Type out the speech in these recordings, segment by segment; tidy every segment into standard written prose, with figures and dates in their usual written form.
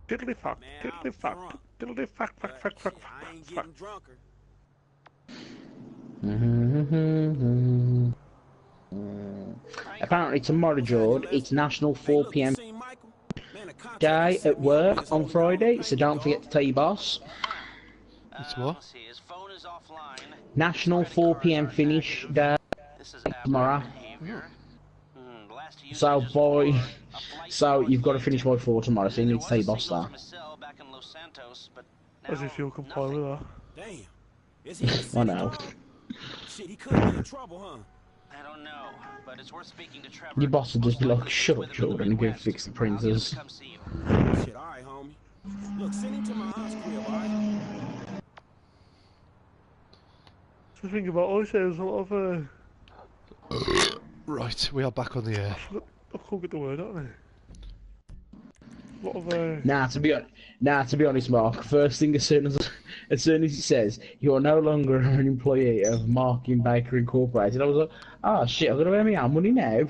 Diddly fuck, Man, diddly I'm fuck, drunk. diddly fuck, fuck, But fuck, fuck, shit, I ain't fuck. getting drunker. Apparently tomorrow, What's happening, George, it's Lester? National Hey, look, you 4 p.m. seen Michael? Man, the contract he day sent at me over work is on holding down all the Friday, so payment, don't forget dog. to tell your boss. It's Let what? me see. His phone is offline. His National credit 4 cards p.m. aren't finish active. day This is tomorrow. aberrant behavior. The last So usage is boy, for a flight to so you've got to finish by Northampton. 4 tomorrow, so you There need to tell was a your boss signal that. from his cell back in Los Santos, but As now if you'll comply nothing. with that. Damn. Is he in the I city, know. dog? Shit, he could be in trouble, huh? I don't know, but it's worth speaking to Trevor. Your boss will just Most be like, likely shut he's up, with him in the Jordan, and go Midwest. fix the I'll get him to printers. come see you. Shit, all right, homie. Look, send him to my aunt's crib, all right? So think about it, I say there's a lot of, Right, we are back on the air. I can't get the word out there. A lot of, to be honest, Mark, first thing as soon as it says, you're no longer an employee of Marking Baker Incorporated, I was like, oh shit, I've got to earn my own money now.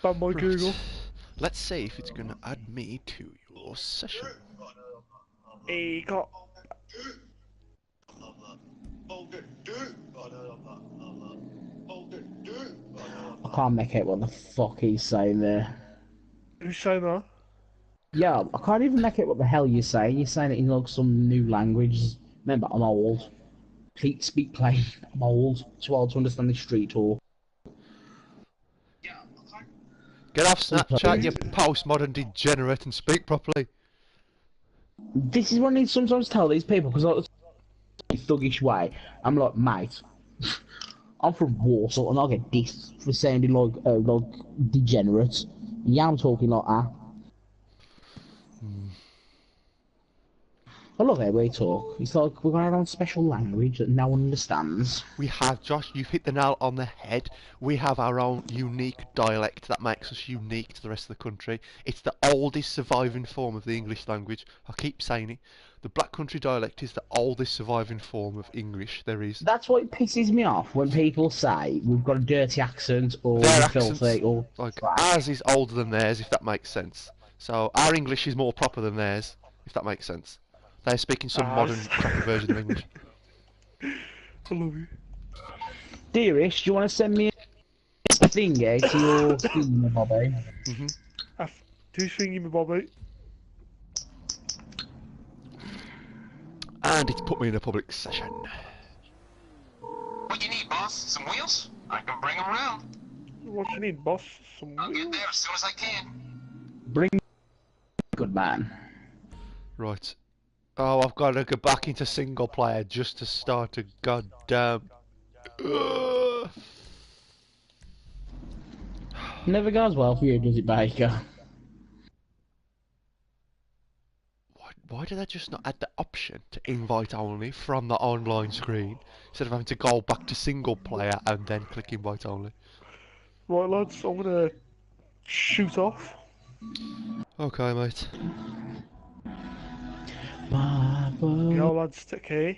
Ban my Google. Let's see if it's going to add me to your session. Hey, got. I can't make out what the fuck he's saying there. Who's saying that? Yeah, I can't even make out what the hell you're saying. You're saying it in like some new language. Remember, I'm old. Please speak plain. I'm old. Too old to understand the street talk. Get off Snapchat, you postmodern degenerate, and speak properly. This is what I need to sometimes tell these people, because like, thuggish way, I'm like, mate, I'm from Warsaw and I get dissed for sounding like degenerate. Yeah, I'm talking like that. I love how we talk. It's like we've got our own special language that no one understands. We have, Josh, you've hit the nail on the head. We have our own unique dialect that makes us unique to the rest of the country. It's the oldest surviving form of the English language. I keep saying it. The Black Country dialect is the oldest surviving form of English there is. That's what pisses me off when people say we've got a dirty accent or Their we're accents, filthy or like, trash. ours is older than theirs, if that makes sense. So our English is more proper than theirs, if that makes sense. They're speaking some modern, crappy version of English. I love you. Dearest, do you want to send me a thingy to your thingy-bobby? Do thingy-bobby. And it's put me in a public session. What you need, boss? Some wheels? I can bring them around. What you need, boss? Some I'll get there as soon as I can. Bring good man. Right. Oh, I've got to go back into single player just to start a goddamn... Never goes well for you, does it, Baker? Why did I just not add the option to invite only from the online screen instead of having to go back to single player and then click invite only? Right, lads, I'm gonna shoot off. Okay, mate. Yo, lads, take care.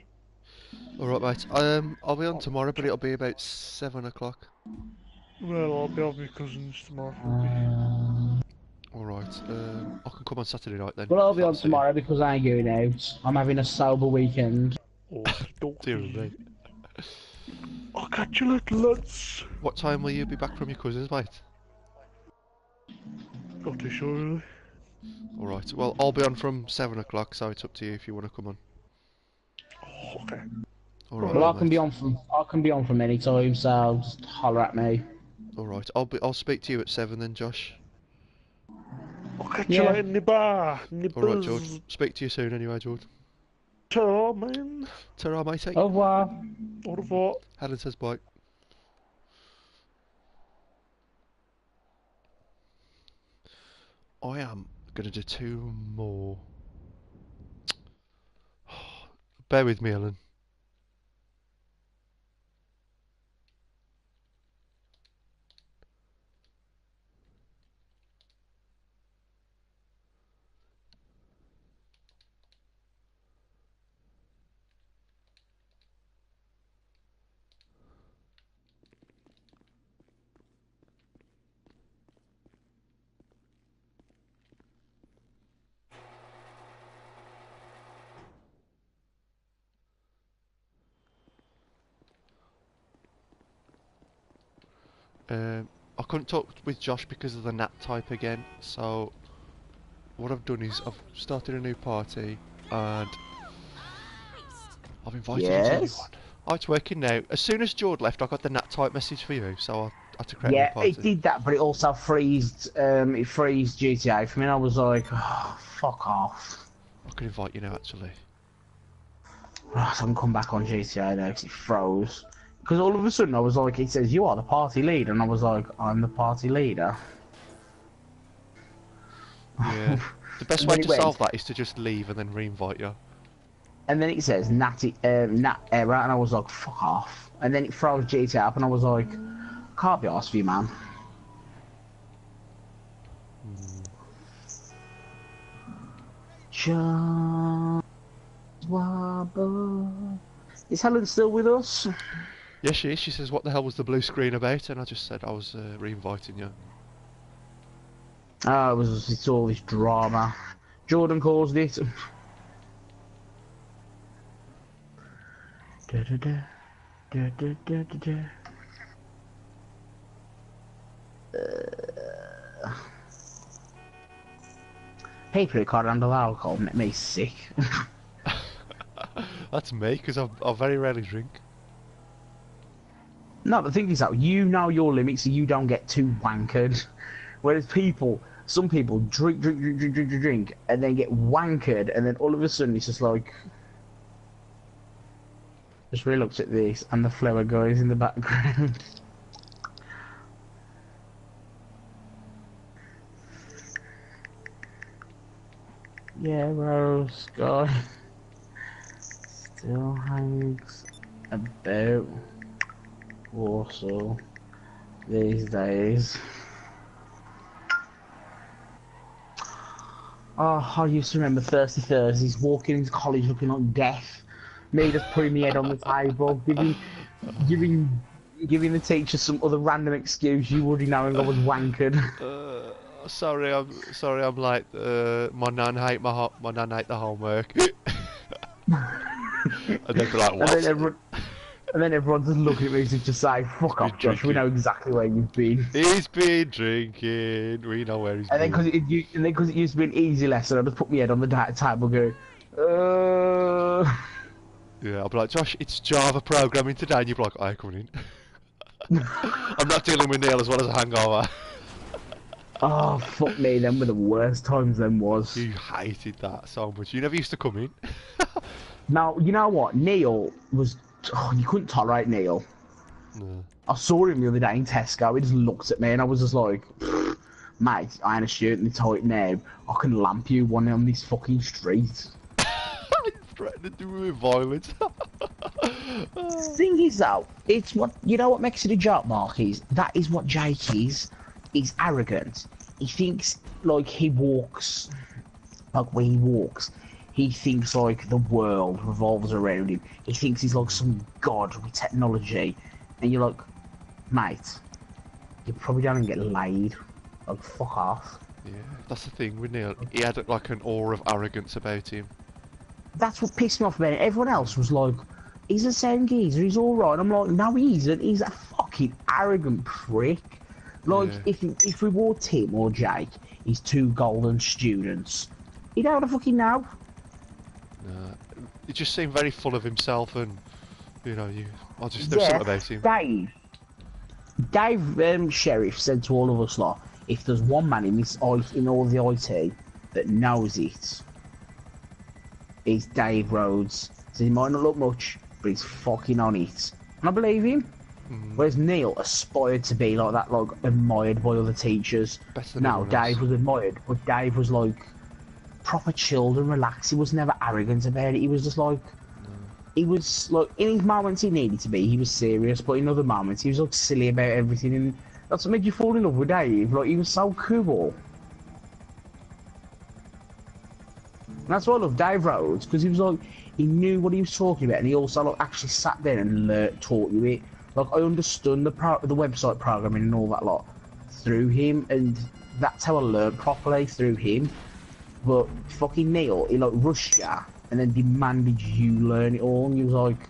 Alright, mate. I'll be on tomorrow, but it'll be about 7 o'clock. Well, I'll be with my cousins tomorrow. Alright, I can come on Saturday night then. Well, I'll be on tomorrow because I ain't going out. I'm having a sober weekend. Dear me. I'll catch you later, lads. What time will you be back from your cousins, mate? Not too sure, really. Alright, well, I'll be on from 7 o'clock, so it's up to you if you want to come on. Okay. Alright, well, mate. I can be on from any time, so just holler at me. Alright, I'll speak to you at 7 then, Josh. I'll catch you later in the bar. Alright, George. Speak to you soon anyway, George. Ta-ra, man. Ta-ra, matey. Au revoir. Au revoir. Helen says bye. I am going to do 2 more. Bear with me, Ellen. I couldn't talk with Josh because of the nat type again, so what I've done is I've started a new party and I've invited anyone. Oh, it's working now. As soon as Jord left, I got the nat type message for you, so I had to create a new party. Yeah, it did that, but it also freezed. It freezed GTA for me. And I was like, oh, fuck off. I can invite you now, actually. Right, so I can come back on GTA now because it froze. Because all of a sudden I was like, it says you are the party leader, and I was like, I'm the party leader. Yeah. The best way to solve that is to just leave and then re-invite you. And then it says nat error, and I was like, fuck off. And then it froze GTA up, and I was like, can't be asked for you, man. Is Helen still with us? Yes, she is. She says, what the hell was the blue screen about? And I just said I was re-inviting you. Oh, it's all this drama. Jordan caused it. People who can't handle alcohol make me sick. That's me, because I very rarely drink. No, the thing is that you know your limits so you don't get too wankered. Whereas some people drink, and then get wankered, and then all of a sudden it's just like... Just really looks at this, and the flower guys in the background. Yeah, Rose guy still hangs about Warsaw these days. Oh, I used to remember Thirsty Thursdays, walking into college looking like death. Me just putting my head on the table, giving the teacher some other random excuse you already knowing I was wankered. Sorry, I'm late. My nan hate the homework. And then be like, what? And then everyone just looking at me to just say, fuck off, Josh, we know exactly where you've been. He's been drinking, we know where he's been. And then because it used to be an easy lesson, I just put my head on the table going, Yeah, I'll be like, Josh, it's Java programming today, and you'll be like, I'm coming in. I'm not dealing with Neil as well as a hangover. Oh, fuck me, them were the worst times them was. You hated that so much. You never used to come in. Now, you know what? Neil was... Oh, you couldn't tolerate Neil. No. I saw him the other day in Tesco, he just looked at me and I was just like, mate, I ain't a shirt in the tight now. I can lamp you one on this fucking street. Threatening to do with violence. The thing is though, it's what... You know what makes it a joke, Mark, is? That is what Jake is. He's arrogant. He thinks like he walks... Like when he walks... He thinks like the world revolves around him. He thinks he's like some god with technology. And you're like, mate, you probably don't even get laid. Like, fuck off. Yeah, that's the thing with Neil. He had like an aura of arrogance about him. That's what pissed me off about it. Everyone else was like, he's a sound geezer, he's alright. I'm like, no he isn't. He's a fucking arrogant prick. Like, yeah. if we were Tim or Jake, he's two golden students. You don't want to fucking know. No, he just seemed very full of himself, and you know, there's something about him. Dave Sheriff said to all of us, like, if there's one man in all the IT that knows it, it's Dave Rhodes. So he might not look much, but he's fucking on it, and I believe him. Whereas Neil aspired to be like that, like admired by other teachers. No, Dave was admired, but Dave was like proper chilled and relaxed. He was never arrogant about it. He was just like, he was like, in his moments he needed to be, he was serious, but in other moments he was like silly about everything, and that's what made you fall in love with Dave. Like, he was so cool. And that's why I love Dave Rhodes, because he was like, he knew what he was talking about, and he also like actually sat there and taught you it. Like, I understood the website programming and all that lot through him, and that's how I learned properly, through him. But fucking Neil, he like rushed ya and then demanded you learn it all, and he was like,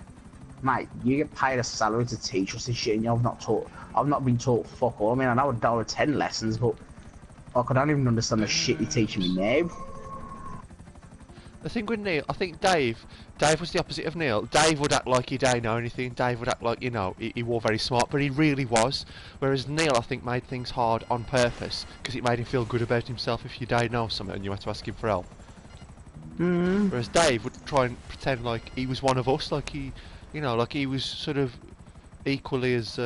mate, you get paid a salary to teach us this shit, and I've not been taught fuck all. I mean, I know $1.10 lessons, but like, I don't even understand the shit you're teaching me now. The thing with Neil, I think Dave was the opposite of Neil. Dave would act like he didn't know anything. Dave would act like, you know, he was very smart, but he really was. Whereas Neil, I think, made things hard on purpose because it made him feel good about himself if you didn't know something and you had to ask him for help. Whereas Dave would try and pretend like he was one of us, like he, you know, like he was sort of equally as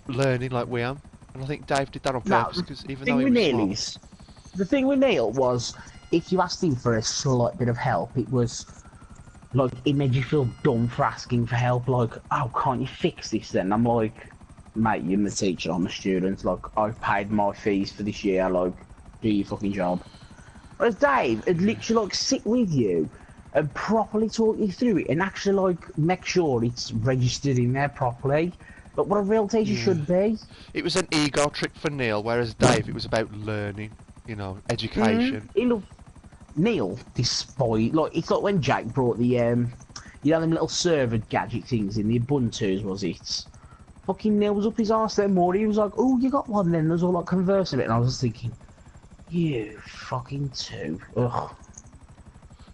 learning like we am. And I think Dave did that on purpose because even though he was smart. The thing with Neil was, if you asked him for a slight bit of help, it was like, it made you feel dumb for asking for help. Like, oh, can't you fix this then? I'm like, mate, you're the teacher, I'm the student. Like, I've paid my fees for this year. Like, do your fucking job. Whereas Dave would literally like sit with you and properly talk you through it and actually like make sure it's registered in there properly. But what a real teacher should be. It was an ego trip for Neil, whereas Dave, it was about learning, you know, education. Neil, despite, like, it's like when Jack brought the, you know, them little server gadget things in the Ubuntu's, was it? Fucking Neil was up his arse there more. He was like, oh, you got one then? There's all like conversing it, and I was just thinking, you fucking two. Ugh.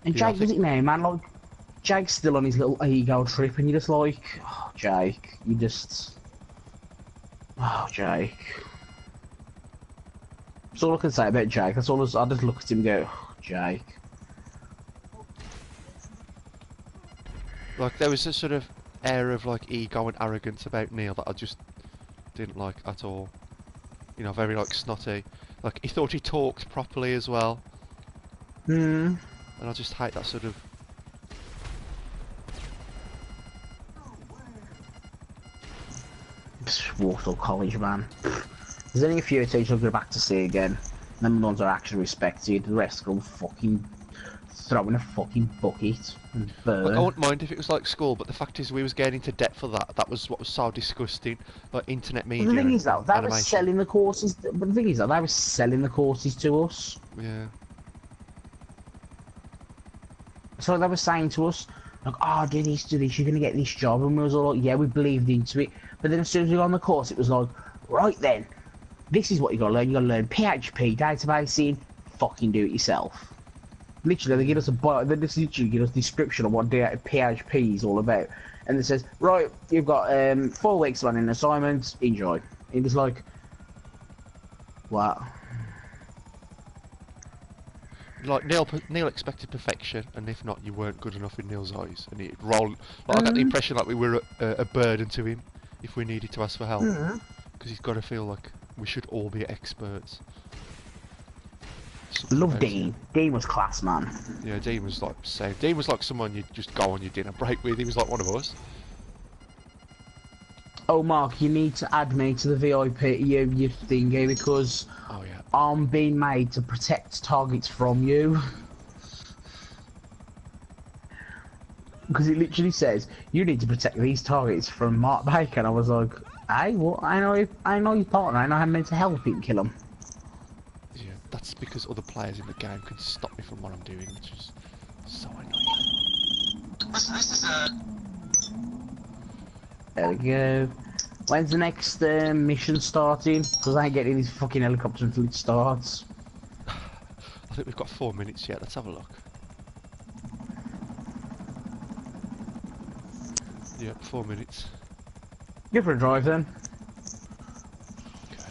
And Jake does it now, man. Like, Jake's still on his little ego trip, and you're just like, oh, Jake, you just. Oh, Jake. That's all I can say about Jake. That's all I just look at him and go, oh, Jake. Like, there was a sort of air of, like, ego and arrogance about Neil that I just didn't like at all. You know, very, like, snotty. Like, he thought he talked properly as well. And I just hate that sort of... Walsall College, man. There's only a few teachers I'll go back to see again. Them ones are actually respected. The rest go fucking throw in a fucking bucket and burn. Like, I wouldn't mind if it was like school, but the fact is we was getting into debt for that. That was what was so disgusting. Like internet media. But the thing is though, they were animation. selling the courses. But the thing is though, they were selling the courses to us. Yeah. So they were saying to us, like, oh, do this, you're gonna get this job, and we was all like, yeah, we believed into it. But then as soon as we got on the course, it was like, right then, this is what you gotta learn. You gotta learn PHP, databasing, fucking do it yourself. Literally, they give us they just literally give us a description of what PHP is all about, and it says, right, you've got 4 weeks running assignments, enjoy. And it's like, what? Like Neil expected perfection, and if not, you weren't good enough in Neil's eyes, and he'd roll. Like, I got the impression like we were a burden to him if we needed to ask for help, because he's got to feel like we should all be experts. Love Dean. Dean was class, man. Yeah, Dean was like same. Dean was like someone you'd just go on your dinner break with. He was like one of us. Oh, Mark, you need to add me to the VIP you thingy because I'm being made to protect targets from you. Because it literally says you need to protect these targets from Mark Baker, and I was like, "Hey, what? I know your partner. I know how meant to help him kill him." Yeah, that's because other players in the game can stop me from what I'm doing, which is so annoying. This is There we go. When's the next mission starting? Because I ain't getting this fucking helicopter until it starts. I think we've got 4 minutes yet. Let's have a look. Yeah, 4 minutes. Go for a drive then. Okay.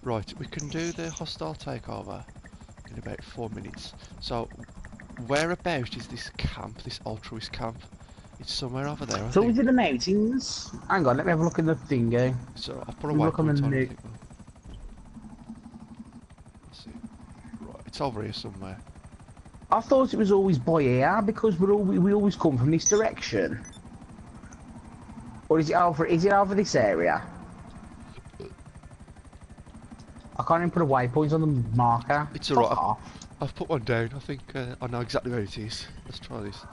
Right, we can do the hostile takeover in about 4 minutes. So, whereabout is this camp, this altruist camp? It's somewhere over there, I So think. it's in the mountains. Hang on, let me have a look in the thing, So I'll put a waypoint on it. Let's see. Right, it's over here somewhere. I thought it was always by here because we always come from this direction. Or is it over this area? I can't even put a waypoint on the marker. It's alright. I've put one down. I think I know exactly where it is. Let's try this.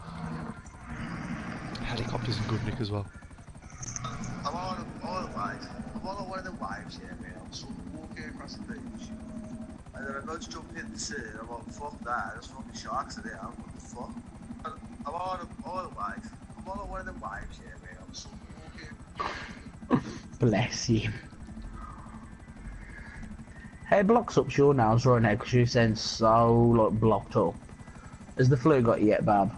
Helicopters in good nick as well. I'm on one of the waves here, mate. I'm sort of walking across the beach, and then I go to jump in the sea, and I'm like, fuck that, there's fucking sharks in there, what the fuck? And I'm on the wave, I'm on one of the wives here, mate. I'm so walking. Bless you. Hey, blocks up your nose right now because you sound so like blocked up. Has the flu got you yet, Bab?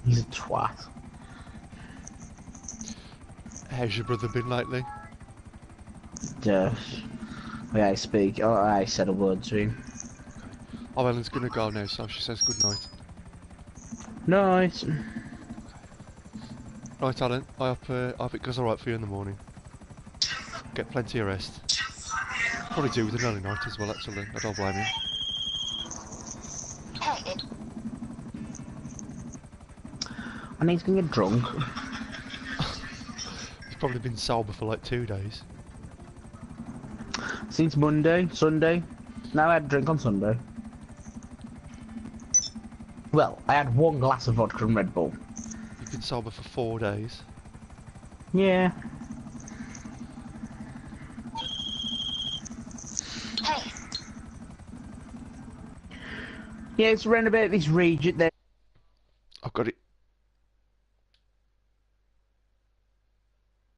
He's a twat. How's your brother been lately? Just, I speak. Oh, I said a word to him. Oh, Ellen's gonna go now, so she says good night. Night. Right, Alan. I hope it goes alright for you in the morning. Get plenty of rest. Probably do with an early night as well, actually. I don't blame you. I need to get drunk. He's probably been sober for like 2 days. Since Monday, Sunday. Now I had a drink on Sunday. Well, I had 1 glass of vodka and Red Bull. You've been sober for 4 days. Yeah. Yeah, it's around about this region there.